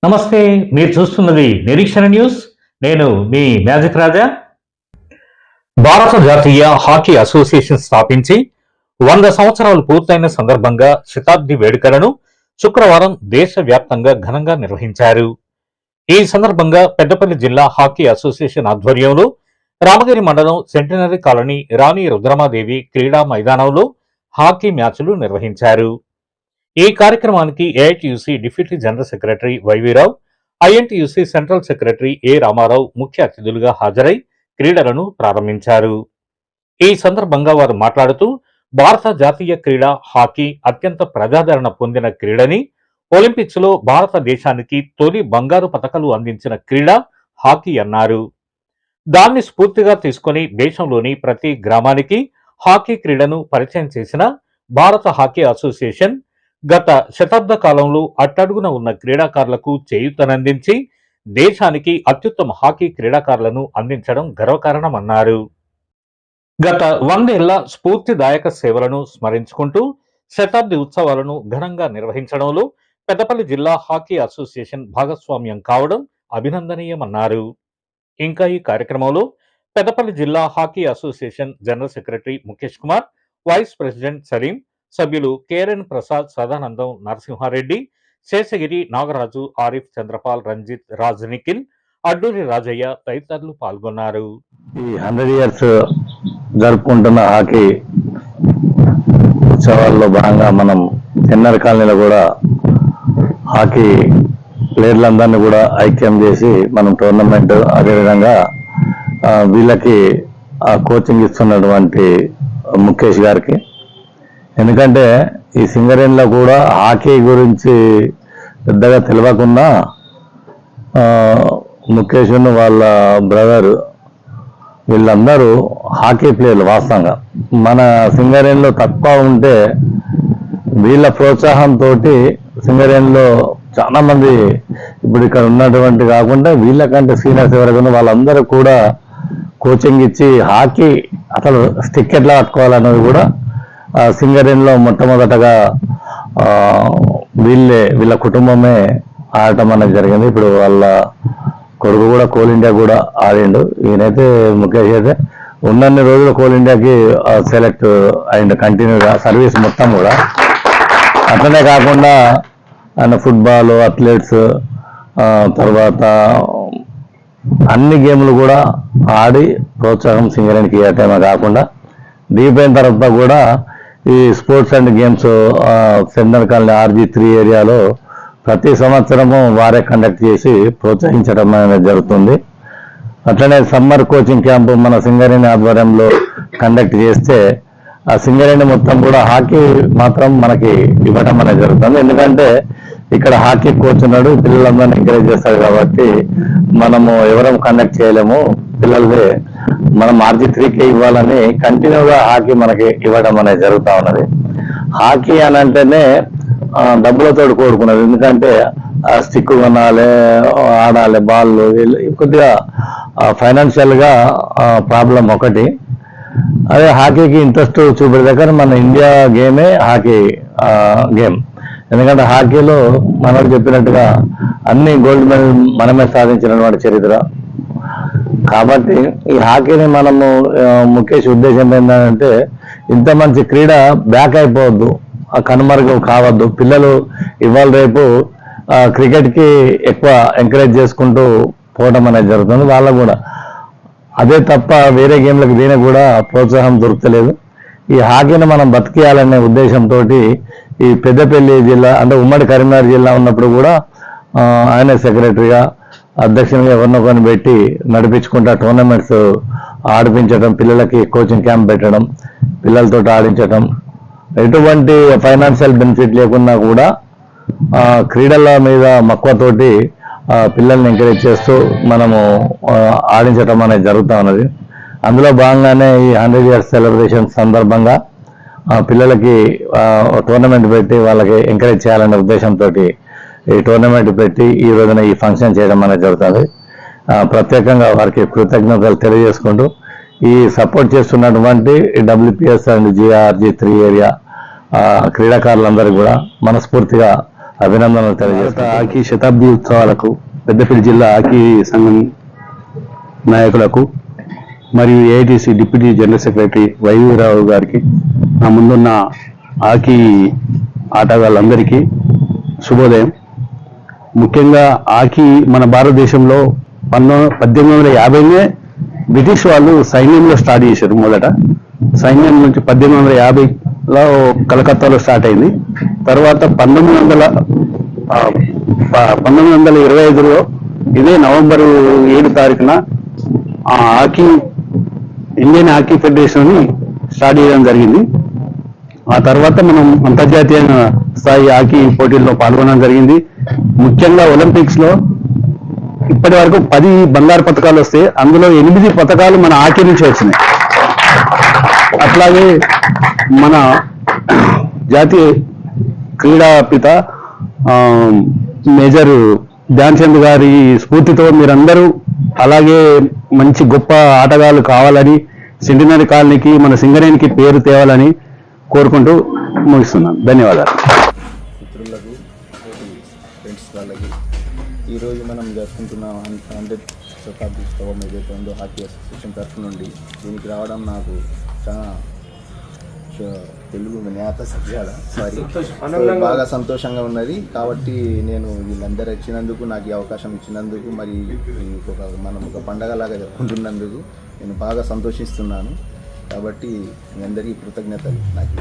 నమస్తే. మీరు చూస్తున్నది నిరీక్షణ న్యూస్. నేను మీ మ్యాజిక్ రాజా. భారత జాతీయ హాకీ అసోసియేషన్ స్థాపించి 100 సంవత్సరాలు పూర్తయిన సందర్భంగా శతాబ్ది వేడుకలను శుక్రవారం దేశవ్యాప్తంగా ఘనంగా నిర్వహించారు. ఈ సందర్భంగా పెద్దపల్లి జిల్లా హాకీ అసోసియేషన్ ఆధ్వర్యంలో రామగిరి మండలం సెంటినరీ కాలనీ రాణి రుద్రమాదేవి క్రీడా మైదానంలో హాకీ మ్యాచ్లు నిర్వహించారు. ఈ కార్యక్రమానికి AITUC deputy general secretary YV Rao, INTUC central secretary ఏ రామారావు ముఖ్య అతిథులుగా హాజరై క్రీడలను ప్రారంభించారు. ఈ సందర్భంగా వారు మాట్లాడుతూ భారత జాతీయ క్రీడ హాకీ అత్యంత ప్రజాదరణ పొందిన క్రీడని, ఒలింపిక్స్ లో భారతదేశానికి తొలి బంగారు పతకాలు అందించిన క్రీడ హాకీ అన్నారు. దాన్ని స్ఫూర్తిగా తీసుకుని దేశంలోని ప్రతి గ్రామానికి హాకీ క్రీడను పరిచయం చేసిన భారత హాకీ అసోసియేషన్ గత శతాబ్ద కాలంలో అట్టడుగున ఉన్న క్రీడాకారులకు చేయూతనందించి దేశానికి అత్యుత్తమ హాకీ క్రీడాకారులను అందించడం గర్వకారణమన్నారు. గత 100 ఏళ్ల స్ఫూర్తిదాయక సేవలను స్మరించుకుంటూ శతాబ్ది ఉత్సవాలను ఘనంగా నిర్వహించడంలో పెద్దపల్లి జిల్లా హాకీ అసోసియేషన్ భాగస్వామ్యం కావడం అభినందనీయమన్నారు. ఇంకా ఈ కార్యక్రమంలో పెద్దపల్లి జిల్లా hockey association general secretary Mukesh Kumar, vice president Salim, సభ్యులు కేరన్ ప్రసాద్, సదానందం, నరసింహారెడ్డి, శేషగిరి, నాగరాజు, ఆరిఫ్, చంద్రపాల్, రంజిత్, రాజ్, నిఖిల్, అడ్డూరి రాజయ్య తదితరులు పాల్గొన్నారు. ఈ 100 ఇయర్స్ జరుపుకుంటున్న హాకీ ఉత్సవాల్లో భాగంగా మనం చెన్నర్ కాలనీలో కూడా హాకీ ప్లేయర్లందరినీ కూడా ఐక్యం చేసి మనం టోర్నమెంట్, అదేవిధంగా వీళ్ళకి కోచింగ్ ఇస్తున్నటువంటి ముఖేష్ గారికి, ఎందుకంటే ఈ సింగరేణిలో కూడా హాకీ గురించి పెద్దగా తెలియకున్నా ముఖేష్ వాళ్ళ బ్రదర్ వీళ్ళందరూ హాకీ ప్లేయర్లు. వాస్తవంగా మన సింగరేణిలో తక్కువ ఉంటే వీళ్ళ ప్రోత్సాహంతో సింగరేణిలో చాలా మంది ఇప్పుడు ఇక్కడ ఉన్నటువంటి కాకుండా వీళ్ళకంటే సీనియర్స్ ఎవరైనా వాళ్ళందరూ కూడా కోచింగ్ ఇచ్చి హాకీ అసలు స్టిక్ ఎట్లా పట్టుకోవాలన్నది కూడా సింగరేణిలో మొట్టమొదటగా వీళ్ళ కుటుంబమే ఆడటం అనేది జరిగింది. ఇప్పుడు వాళ్ళ కొడుకు కూడా కోల్ ఇండియా కూడా ఆడిండు. ఈయనైతే ముఖేష్ అయితే ఉన్నన్ని రోజులు కోల్ ఇండియాకి సెలెక్ట్ అయిండు కంటిన్యూగా సర్వీస్ మొత్తం కూడా. అట్లనే కాకుండా ఆయన ఫుట్బాల్, అథ్లెట్స్, తర్వాత అన్ని గేమ్లు కూడా ఆడి ప్రోత్సాహం సింగరేణికి ఇవ్వటమే కాకుండా డీప్ అయిన తర్వాత కూడా ఈ sports and games centre colony RG3 ఏరియాలో ప్రతి సంవత్సరము వారే కండక్ట్ చేసి ప్రోత్సహించడం అనేది జరుగుతుంది. అట్లనే సమ్మర్ కోచింగ్ క్యాంపు మన సింగరేణి ఆధ్వర్యంలో కండక్ట్ చేస్తే ఆ సింగరేణి మొత్తం కూడా హాకీ మాత్రం మనకి ఇవ్వడం అనేది జరుగుతుంది. ఎందుకంటే ఇక్కడ హాకీ కోచ్ ఉన్నాడు, పిల్లలందరినీ ఎంకరేజ్ చేస్తాడు కాబట్టి మనము ఎవరం కండక్ట్ చేయలేము. పిల్లలదే మనం RG3కే ఇవ్వాలని కంటిన్యూగా హాకీ మనకి ఇవ్వడం అనేది జరుగుతూ ఉన్నది. హాకీ అని అంటేనే డబ్బులతో కోరుకున్నది, ఎందుకంటే స్టిక్ కొనాలి, ఆడాలి, బాల్, కొద్దిగా ఫైనాన్షియల్గా ప్రాబ్లం ఒకటి. అదే హాకీకి ఇంట్రెస్ట్ చూపే దగ్గర మన ఇండియా గేమే హాకీ గేమ్. ఎందుకంటే హాకీలో మనకు చెప్పినట్టుగా అన్ని గోల్డ్ మెడల్ మనమే సాధించినటువంటి చరిత్ర కాబట్టి ఈ హాకీని మనము ముఖేష్ ఉద్దేశం ఏంటంటే ఇంత మంచి క్రీడ బ్యాక్ అయిపోవద్దు, కనుమరుగు కావద్దు. పిల్లలు ఇవాళ రేపు క్రికెట్కి ఎక్కువ ఎంకరేజ్ చేసుకుంటూ పోవడం అనేది జరుగుతుంది. వాళ్ళకు కూడా అదే తప్ప వేరే గేమ్లకు దీనికి కూడా ప్రోత్సాహం దొరకలేదు. ఈ హాకీని మనం బతికేయాలనే ఉద్దేశంతో ఈ పెద్దపల్లి జిల్లా అంటే ఉమ్మడి కరీంనగర్ జిల్లా ఉన్నప్పుడు కూడా ఆయన సెక్రటరీగా, అధ్యక్షునిగా ఎవరినొకరిని పెట్టి నడిపించుకుంటా టోర్నమెంట్స్ ఆడిపించడం, పిల్లలకి కోచింగ్ క్యాంప్ పెట్టడం, పిల్లలతో ఆడించడం, ఎటువంటి ఫైనాన్షియల్ బెనిఫిట్ లేకున్నా కూడా క్రీడల మీద మక్కువతోటి పిల్లల్ని ఎంకరేజ్ చేస్తూ మనము ఆడించడం అనేది జరుగుతూ ఉన్నది. అందులో భాగంగానే ఈ 100 ఇయర్స్ సెలబ్రేషన్ సందర్భంగా పిల్లలకి టోర్నమెంట్ పెట్టి వాళ్ళకి ఎంకరేజ్ చేయాలనే ఉద్దేశంతో ఈ టోర్నమెంట్ పెట్టి ఈ రోజున ఈ ఫంక్షన్ చేయడం అనేది జరుగుతుంది. ప్రత్యేకంగా వారికి కృతజ్ఞతలు తెలియజేసుకుంటూ ఈ సపోర్ట్ చేస్తున్నటువంటి WPS అండ్ RG3 ఏరియా క్రీడాకారులందరికీ కూడా మనస్ఫూర్తిగా అభినందనలు తెలియజేస్తాను. హాకీ శతాబ్ది ఉత్సవాలకు పెద్దపల్లి జిల్లా హాకీ సంఘం నాయకులకు మరియు AITC deputy general secretary YV Rao గారికి, నా ముందున్న హాకీ ఆటగాళ్ళందరికీ శుభోదయం. ముఖ్యంగా హాకీ మన భారతదేశంలో 1850 బ్రిటిష్ వాళ్ళు సైన్యంలో స్టార్ట్ చేశారు. మొదట సైన్యం నుంచి 1850లో కలకత్తాలో స్టార్ట్ అయింది. తర్వాత 1925లో ఇదే నవంబర్ 7 తారీఖున ఇండియన్ హాకీ ఫెడరేషన్ స్టార్ట్ చేయడం జరిగింది. ఆ తర్వాత మనం అంతర్జాతీయ స్థాయి హాకీ పోటీల్లో పాల్గొనడం జరిగింది. ముఖ్యంగా ఒలింపిక్స్ లో ఇప్పటి వరకు 10 బంగారు పథకాలు వస్తే అందులో 8 పథకాలు మన హాకీ నుంచి వచ్చినాయి. అట్లాగే మన జాతీయ క్రీడాపిత మేజర్ ధ్యాన్ చంద్ గారి స్ఫూర్తితో మీరందరూ అలాగే మంచి గొప్ప ఆటగాళ్ళు కావాలని, సెంటినరీ కాలనీకి మన సింగరేణికి పేరు తేవాలని కోరుకుంటూ ముగిస్తున్నాను. ధన్యవాదాలు. మిత్రులకు, ఫ్రెండ్స్ వాళ్ళకి ఈరోజు మనం జరుపుకుంటున్న 100th శతాబ్ది ఉత్సవం ఏదైతే ఉందో హాకీ అసోసియేషన్ తరఫు నుండి దీనికి రావడం నాకు చాలా తెలుగు జ్ఞాత సభ్యాల బాగా సంతోషంగా ఉన్నది. కాబట్టి నేను వీళ్ళందరూ వచ్చినందుకు, నాకు ఈ అవకాశం ఇచ్చినందుకు, మరి మనం ఒక పండగలాగా జరుపుకుంటున్నందుకు నేను బాగా సంతోషిస్తున్నాను. కాబట్టి మీ అందరికీ కృతజ్ఞతలు. నాకు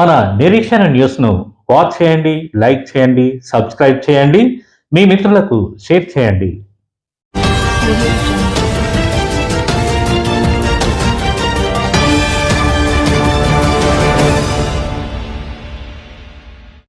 మన నిరీక్షణ న్యూస్ను వాచ్ చేయండి, లైక్ చేయండి, సబ్స్క్రైబ్ చేయండి, మీ మిత్రులకు షేర్ చేయండి.